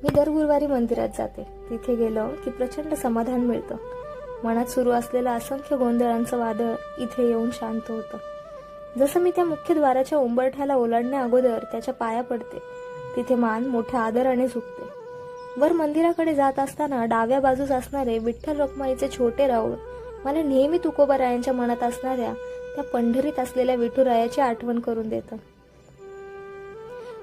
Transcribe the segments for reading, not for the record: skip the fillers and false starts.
मी दर गुरुवारी मंदिरात जाते. तिथे गेलो की प्रचंड समाधान मिळतं. मनात सुरू असलेलं असंख्य गोंधळांचं वादळ इथे येऊन शांत होतं. जसं मी त्या मुख्य द्वाराच्या उंबरठ्याला ओलांडण्या अगोदर त्याच्या पाया पडते, तिथे मान मोठ्या आदराने झुकते. वर मंदिराकडे जात असताना डाव्या बाजूस असणारे विठ्ठल रखुमाईचे छोटे राऊळ मला नेहमी तुकोबारायांच्या मनात असणाऱ्या त्या पंढरीत असलेल्या विठुरायाची आठवण करून देतं.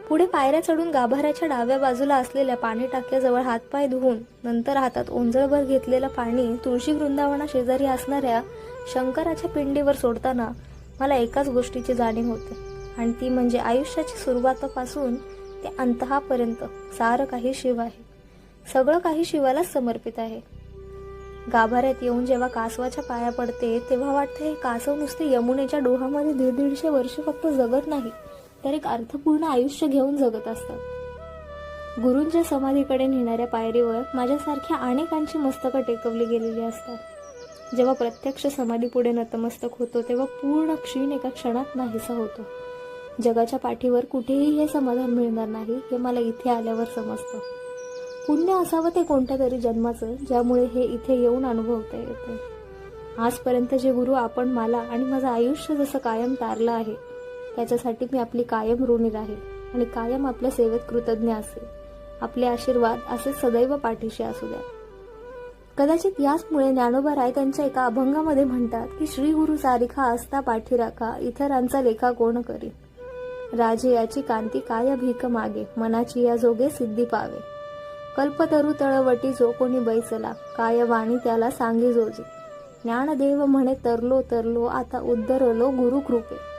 पुढे पायऱ्या चढून गाभाऱ्याच्या डाव्या बाजूला असलेल्या पाणी टाक्याजवळ हातपाय धुवून नंतर हातात ओंजळभर घेतलेलं पाणी तुळशी वृंदावना शेजारी असणाऱ्या शंकराच्या पिंडीवर सोडताना मला एकाच गोष्टीची जाणीव होते, आणि ती म्हणजे आयुष्याची सुरुवातापासून ते अंतहापर्यंत सारं काही शिव आहे. सगळं काही शिवालाच समर्पित आहे. गाभाऱ्यात येऊन जेव्हा कासवाच्या पाया पडते तेव्हा वाटतं हे कासव नुसते यमुनेच्या डोहामध्ये 150 वर्ष फक्त जगत नाही, तर एक अर्थपूर्ण आयुष्य घेऊन जगत असतात. गुरूंच्या समाधीकडे नेणाऱ्या पायरीवर माझ्यासारख्या अनेकांची मस्तकं टेकवली गेलेली असतात. जेव्हा प्रत्यक्ष समाधी पुढे नतमस्तक होतो तेव्हा पूर्ण क्षीण एका क्षणात नाहीसा होतो. जगाच्या पाठीवर कुठेही हे समाधान मिळणार नाही हे मला इथे आल्यावर समजतं. पुण्य असावं ते कोणत्या तरी जन्माचं, ज्यामुळे हे इथे येऊन अनुभवता येते. आजपर्यंत जे गुरु आपण मला आणि माझं आयुष्य जसं कायम तारलं आहे त्याच्यासाठी मी आपली कायम ऋणी राहील आणि कायम आपल्या सेवेत कृतज्ञ असेल. आपले आशीर्वाद असे सदैव पाठीशी असू द्या. कदाचित याचमुळे ज्ञानोबाराय त्यांच्या एका अभंगामध्ये म्हणतात की श्री गुरु सारिखा असता पाठी राखा, इतरांचा लेखा कोण करी. राजे याची कांती काय भीक मागे, मनाची या जोगे सिद्धी पावे. कल्पतरू तळवटी जो कोणी बैसला, काय वाणी त्याला सांगी जोजी. ज्ञानदेव म्हणे तरलो तरलो, आता उद्धरलो गुरु कृपे.